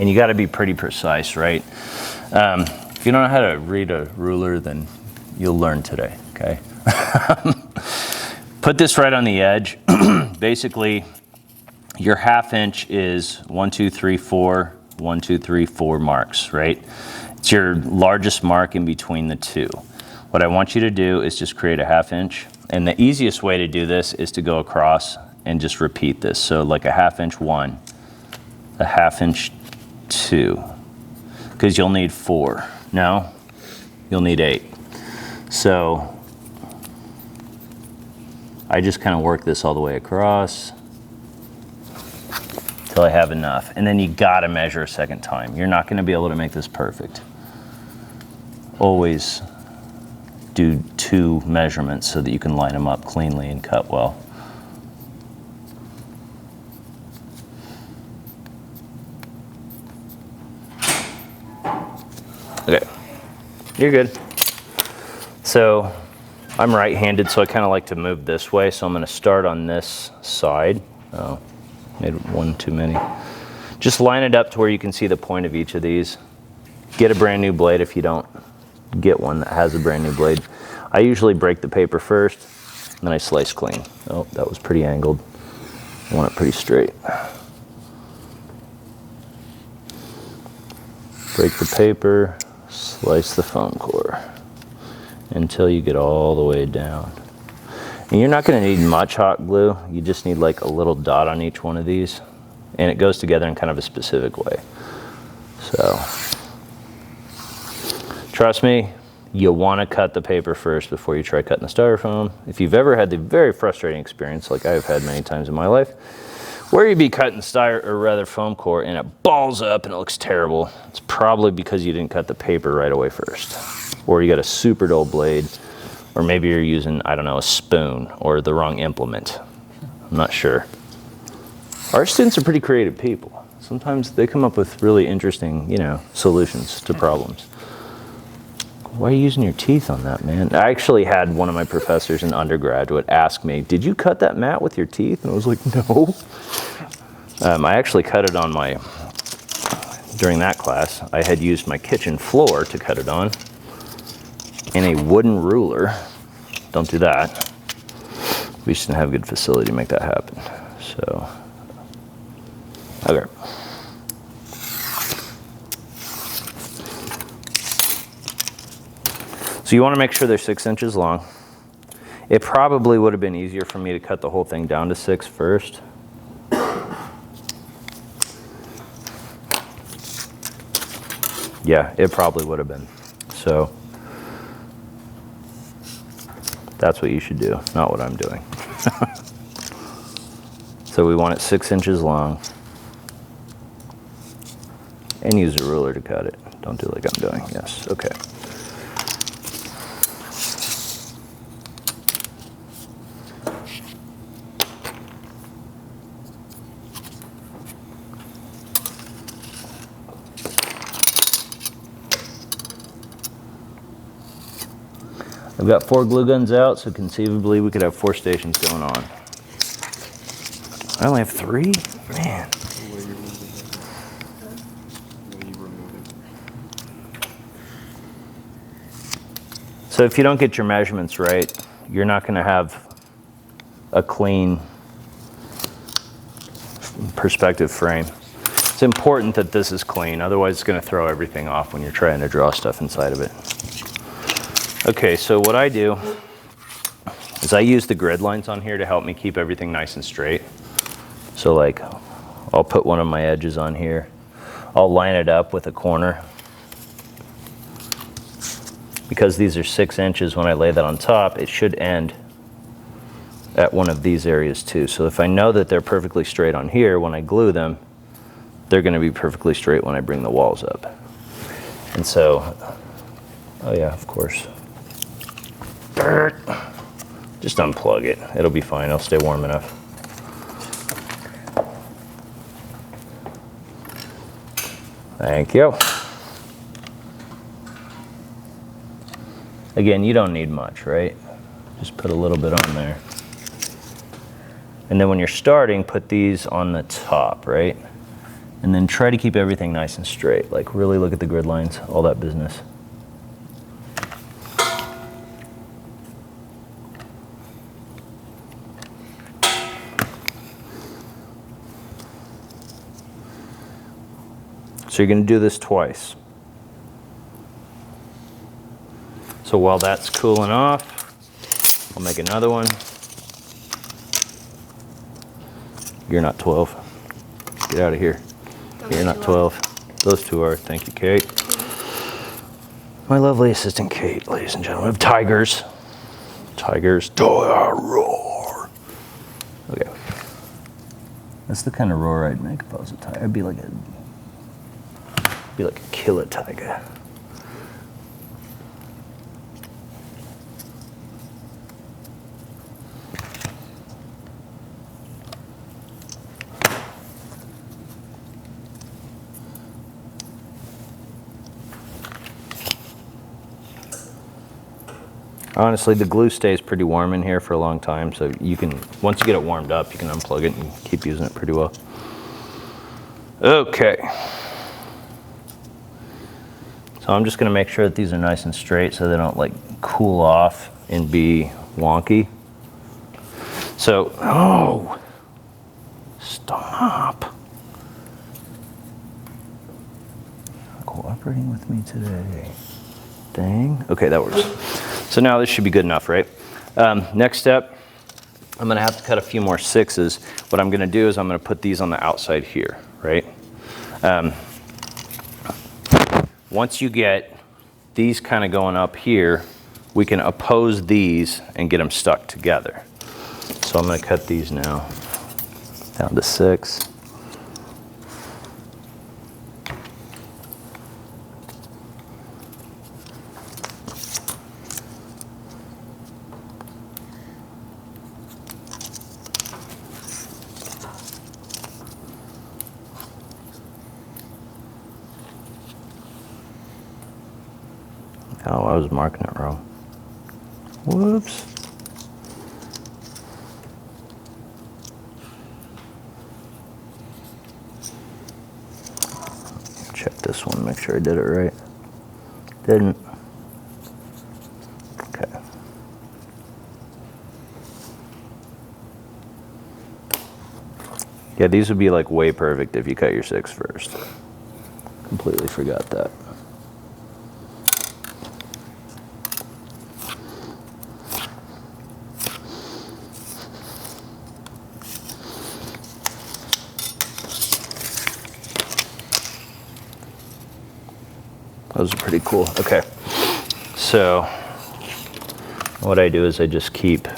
And you got to be pretty precise, right? If you don't know how to read a ruler, then you'll learn today, okay? Put this right on the edge. Basically, your 1/2 inch is 1, 2, 3, 4, 1, 2, 3, 4 marks, right? It's your largest mark in between the two. What I want you to do is just create a 1/2 inch. And the easiest way to do this is to go across and just repeat this. So like a 1/2 inch 1, a 1/2 inch 2, because you'll need 4. No, you'll need 8. So I just kind of work this all the way across till I have enough. And then you gotta measure a second time. You're not gonna be able to make this perfect. Always do 2 measurements so that you can line them up cleanly and cut well. Okay, you're good. So I'm right-handed, so I kind of like to move this way. So I'm going to start on this side. Oh, made one too many. Just line it up to where you can see the point of each of these. Get a brand new blade if you don't get one that has a brand new blade. I usually break the paper first, and then I slice clean. Oh, that was pretty angled. I want it pretty straight. Break the paper, slice the foam core until you get all the way down. And you're not going to need much hot glue. You just need like a little dot on each one of these, and it goes together in kind of a specific way. So trust me, you want to cut the paper first before you try cutting the styrofoam. If you've ever had the very frustrating experience, like I've had many times in my life, where you'd be cutting foam core and it balls up and it looks terrible, it's probably because you didn't cut the paper right away first. Or you got a super dull blade, or maybe you're using, I don't know, a spoon or the wrong implement. I'm not sure. Our students are pretty creative people. Sometimes they come up with really interesting, solutions to problems. Why are you using your teeth on that, man? I actually had one of my professors in undergraduate ask me, did you cut that mat with your teeth? And I was like, no. I actually cut it on during that class, I had used my kitchen floor to cut it on, and a wooden ruler. Don't do that. We just didn't have a good facility to make that happen. So, okay. So you want to make sure they're 6 inches long. It probably would have been easier for me to cut the whole thing down to 6 first. Yeah, it probably would have been. So that's what you should do, not what I'm doing. So we want it 6 inches long. And use a ruler to cut it. Don't do like I'm doing. Yes, okay. I've got 4 glue guns out, so conceivably we could have 4 stations going on. I only have 3? Man. So if you don't get your measurements right, you're not going to have a clean perspective frame. It's important that this is clean, otherwise it's going to throw everything off when you're trying to draw stuff inside of it. Okay, so what I do is I use the grid lines on here to help me keep everything nice and straight. So like, I'll put one of my edges on here. I'll line it up with a corner. Because these are 6 inches, when I lay that on top, it should end at one of these areas too. So if I know that they're perfectly straight on here, when I glue them, they're going to be perfectly straight when I bring the walls up. And so, oh yeah, of course. Just unplug it. It'll be fine. It'll stay warm enough. Thank you. Again, you don't need much, right? Just put a little bit on there. And then when you're starting, put these on the top, right? And then try to keep everything nice and straight. Like really look at the grid lines, all that business. So you're going to do this twice. So while that's cooling off, I'll make another one. You're not 12. Get out of here. You're not 12. Those two are. Thank you, Kate. My lovely assistant, Kate, ladies and gentlemen, of Tigers. Tigers. Roar. Okay. That's the kind of roar I'd make if I was a tiger. I'd be like a killer tiger. Honestly, the glue stays pretty warm in here for a long time, so you can, once you get it warmed up, you can unplug it and keep using it pretty well. Okay. So I'm just going to make sure that these are nice and straight so they don't like cool off and be wonky. So, oh, stop. Not cooperating with me today. Dang. Okay, that works. So now this should be good enough, right? Next step, I'm gonna have to cut a few more 6s. What I'm gonna do is I'm gonna put these on the outside here, right? Once you get these kind of going up here, we can oppose these and get them stuck together. So I'm gonna cut these now down to 6. Oh, I was marking it wrong. Whoops. Check this one, make sure I did it right. Didn't. Okay. Yeah, these would be like way perfect if you cut your 6 first. Completely forgot that. Those are pretty cool. Okay, so what I do is I just keep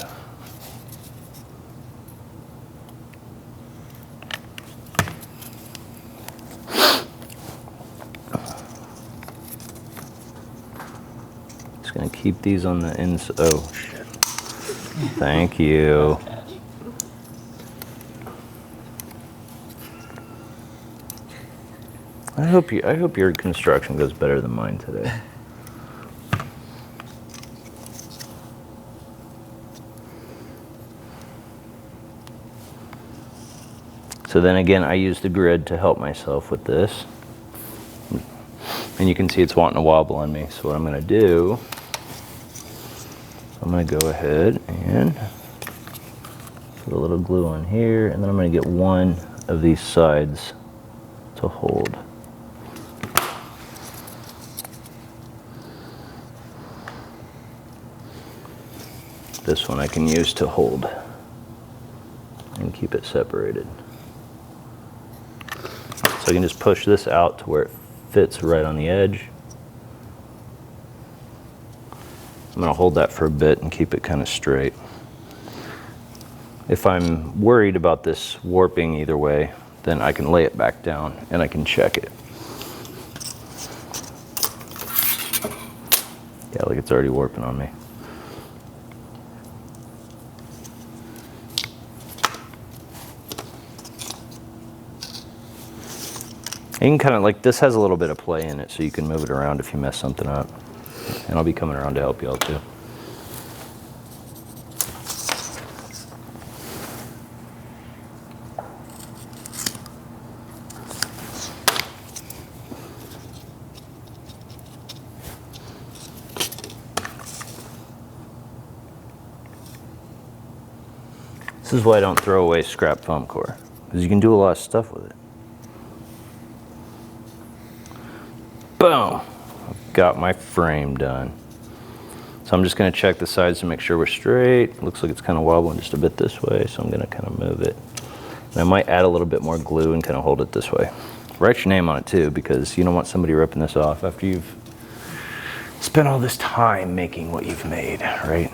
just gonna keep these on the inside. Oh shit! Thank you. I hope your construction goes better than mine today. So then again, I use the grid to help myself with this. And you can see it's wanting to wobble on me. So what I'm gonna do, I'm gonna go ahead and put a little glue on here, and then I'm gonna get one of these sides to hold. This one I can use to hold and keep it separated. So I can just push this out to where it fits right on the edge. I'm gonna hold that for a bit and keep it kind of straight. If I'm worried about this warping either way, then I can lay it back down and I can check it. Yeah, like it's already warping on me. You can kind of, like, this has a little bit of play in it, so you can move it around if you mess something up. And I'll be coming around to help you out too. This is why I don't throw away scrap foam core, because you can do a lot of stuff with it. Boom! I've got my frame done. So I'm just going to check the sides to make sure we're straight. Looks like it's kind of wobbling just a bit this way, so I'm going to kind of move it. And I might add a little bit more glue and kind of hold it this way. Write your name on it too, because you don't want somebody ripping this off after you've spent all this time making what you've made, right?